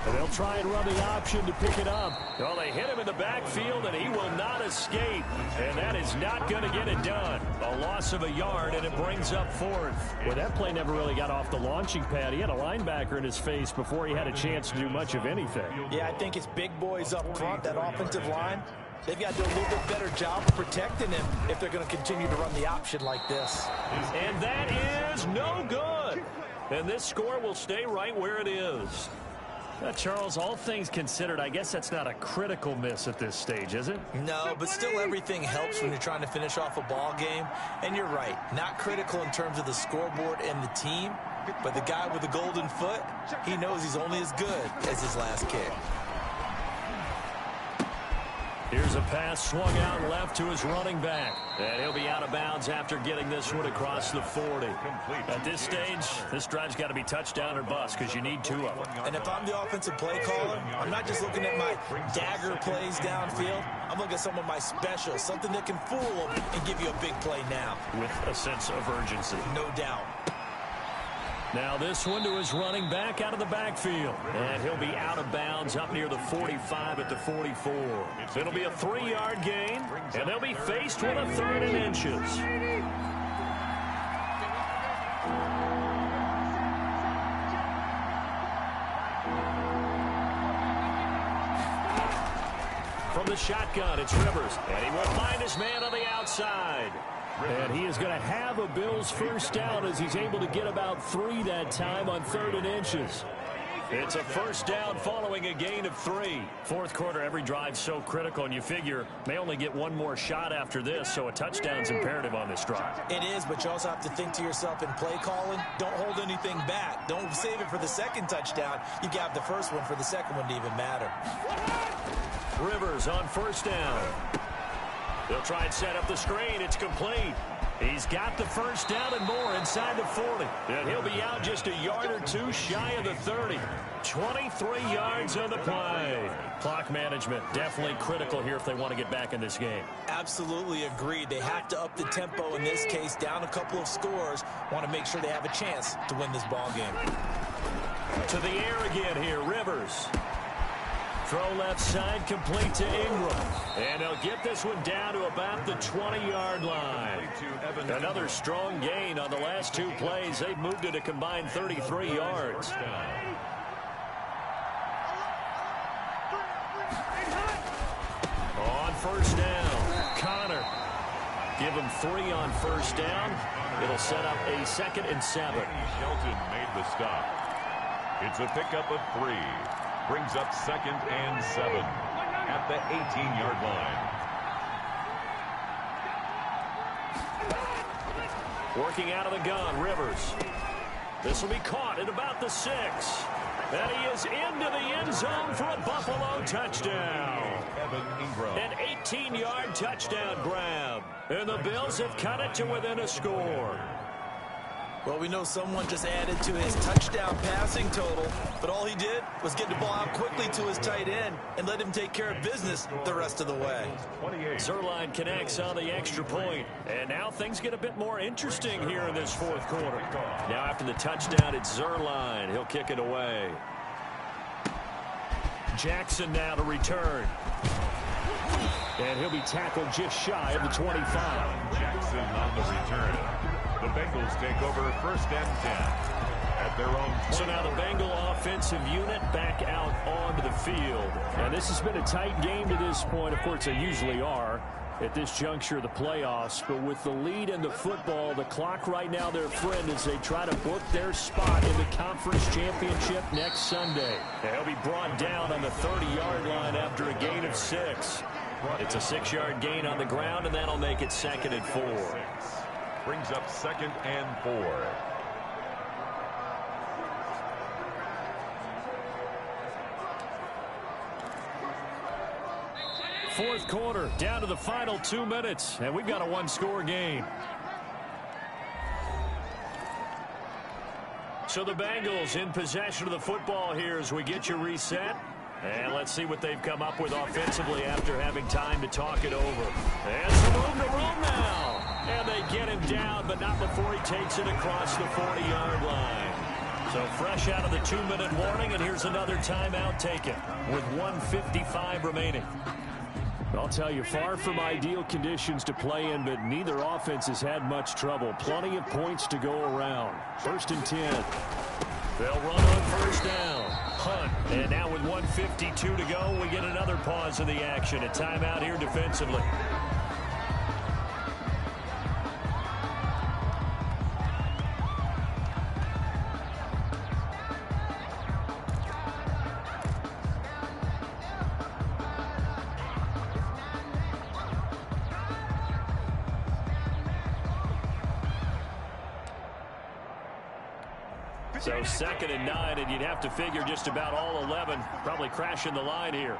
And they'll try and run the option to pick it up. Well, they hit him in the backfield, and he will not escape. And that is not going to get it done. A loss of a yard, and it brings up 4th. Well, that play never really got off the launching pad. He had a linebacker in his face before he had a chance to do much of anything. Yeah, I think it's big boys up front, that offensive line. They've got to do a little bit better job of protecting him if they're going to continue to run the option like this. And that is no good. And this score will stay right where it is. Charles, all things considered, I guess that's not a critical miss at this stage, is it? No, but still everything helps when you're trying to finish off a ball game. And you're right, not critical in terms of the scoreboard and the team, but the guy with the golden foot, he knows he's only as good as his last kick. Here's a pass swung out left to his running back. And he'll be out of bounds after getting this one across the 40. At this stage, this drive's got to be touchdown or bust because you need 2 of them. And if I'm the offensive play caller, I'm not just looking at my dagger plays downfield. I'm looking at some of my specials, something that can fool them and give you a big play now. With a sense of urgency. No doubt. Now this one to his running back out of the backfield. And he'll be out of bounds up near the 45 at the 44. It'll be a 3-yard gain, and they'll be faced with a 3rd and inches. From the shotgun, it's Rivers. And he will find his man on the outside. And he is going to have a Bills first down as he's able to get about 3 that time on 3rd and inches. It's a first down following a gain of 3. Fourth quarter, every drive so critical, and you figure they only get one more shot after this, so a touchdown's imperative on this drive. It is, but you also have to think to yourself in play calling, don't hold anything back. Don't save it for the second touchdown. You got the first one for the second one to even matter. Rivers on first down. They'll try and set up the screen. It's complete. He's got the first down and more inside the 40. And he'll be out just a yard or 2 shy of the 30. 23 yards on the play. Clock management definitely critical here if they want to get back in this game. Absolutely agreed. They have to up the tempo in this case, down a couple of scores. Want to make sure they have a chance to win this ball game. To the air again here, Rivers. Throw left side, complete to Ingram. And they'll get this one down to about the 20-yard line. Another strong gain on the last 2 plays. They've moved it a combined 33 yards. On first down, Connor. Give him 3 on first down. It'll set up a 2nd and 7. Shelton made the stop. It's a pickup of 3. Brings up 2nd and 7 at the 18-yard line. Working out of the gun, Rivers. This will be caught at about the 6. And he is into the end zone for a Buffalo touchdown. Evan Ingram. An 18-yard touchdown grab. And the Bills have cut it to within a score. Well, we know someone just added to his touchdown passing total, but all he did was get the ball out quickly to his tight end and let him take care of business the rest of the way. Zuerlein connects on the extra point, and now things get a bit more interesting here in this fourth quarter. Now after the touchdown, it's Zuerlein. He'll kick it away. Jackson now to return. And he'll be tackled just shy of the 25. Jackson on the return. The Bengals take over 1st and 10 at their own 20. So now the Bengal offensive unit back out onto the field. And this has been a tight game to this point. Of course, they usually are at this juncture of the playoffs. But with the lead in the football, the clock right now their friend as they try to book their spot in the conference championship next Sunday. And he'll be brought down on the 30-yard line after a gain of 6. It's a 6-yard gain on the ground, and that'll make it 2nd and 4. Brings up 2nd and 4. Fourth quarter, down to the final 2 minutes, and we've got a 1-score game. So the Bengals in possession of the football here as we get you reset. And let's see what they've come up with offensively after having time to talk it over. And some room to roam now. And they get him down, but not before he takes it across the 40-yard line. So fresh out of the 2-minute warning, and here's another timeout taken with 1:55 remaining. I'll tell you, far from ideal conditions to play in, but neither offense has had much trouble. Plenty of points to go around. 1st and 10. They'll run on first down. Hunt. And now with 1:52 to go, we get another pause of the action. A timeout here defensively. So 2nd and 9, and you'd have to figure just about all 11 probably crashing the line here.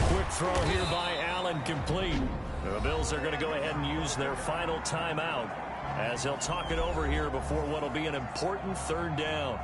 Quick throw here by Allen, complete. The Bills are going to go ahead and use their final timeout as they'll talk it over here before what will be an important 3rd down.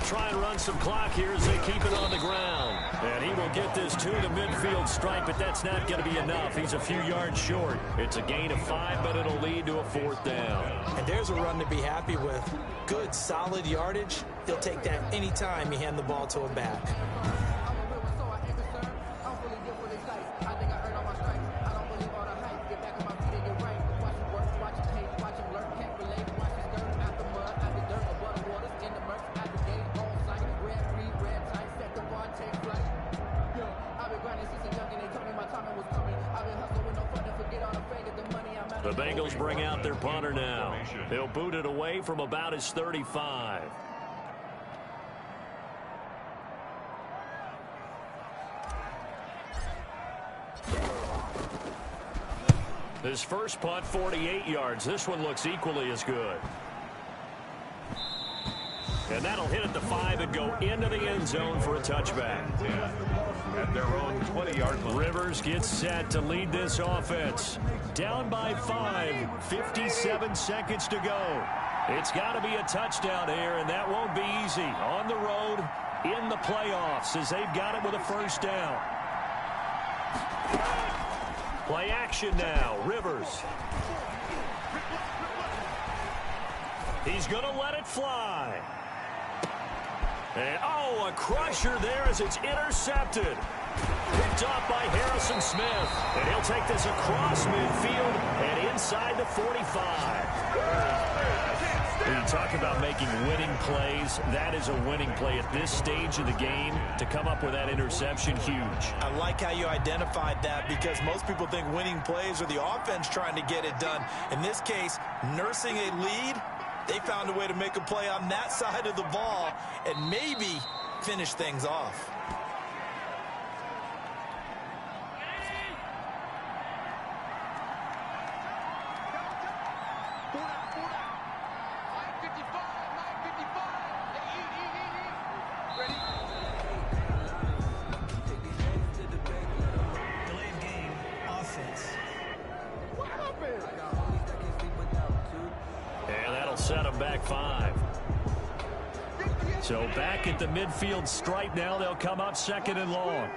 try and run some clock here as they keep it on the ground. And he will get this to the midfield stripe, but that's not going to be enough. He's a few yards short. It's a gain of 5, but it'll lead to a 4th down. And there's a run to be happy with. Good, solid yardage. He'll take that anytime you hand the ball to a back. The Bengals bring out their punter now. They'll boot it away from about his 35. His first punt, 48 yards. This one looks equally as good. And that'll hit at the 5 and go into the end zone for a touchback. At their own 20-yard line. Rivers gets set to lead this offense. Down by 5, 57 seconds to go. It's got to be a touchdown here, and that won't be easy. On the road, in the playoffs, as they've got it with a first down. Play action now, Rivers. He's going to let it fly. And, oh, a crusher there as it's intercepted. Picked off by Harrison Smith. And he'll take this across midfield and inside the 45. When you talk about making winning plays, that is a winning play at this stage of the game. To come up with that interception, huge. I like how you identified that, because most people think winning plays are the offense trying to get it done. In this case, nursing a lead, they found a way to make a play on that side of the ball and maybe finish things off. Delayed game offense. And that'll set him back 5. So back at the midfield stripe now. They'll come up 2nd and long.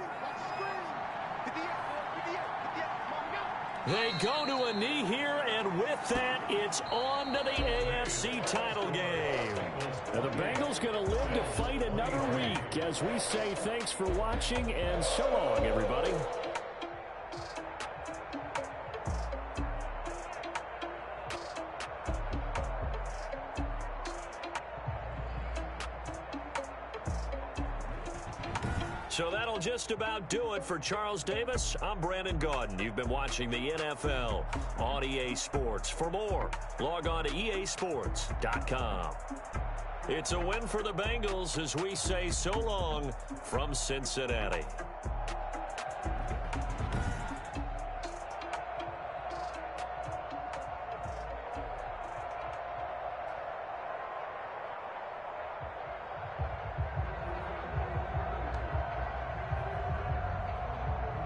They go to a knee here, and with that, it's on to the AFC title game. Now the Bengals going to live to fight another week, as we say thanks for watching, and so long, everybody. So that'll just about do it for Charles Davis. I'm Brandon Gaudin. You've been watching the NFL on EA Sports. For more, log on to easports.com. It's a win for the Bengals as we say so long from Cincinnati.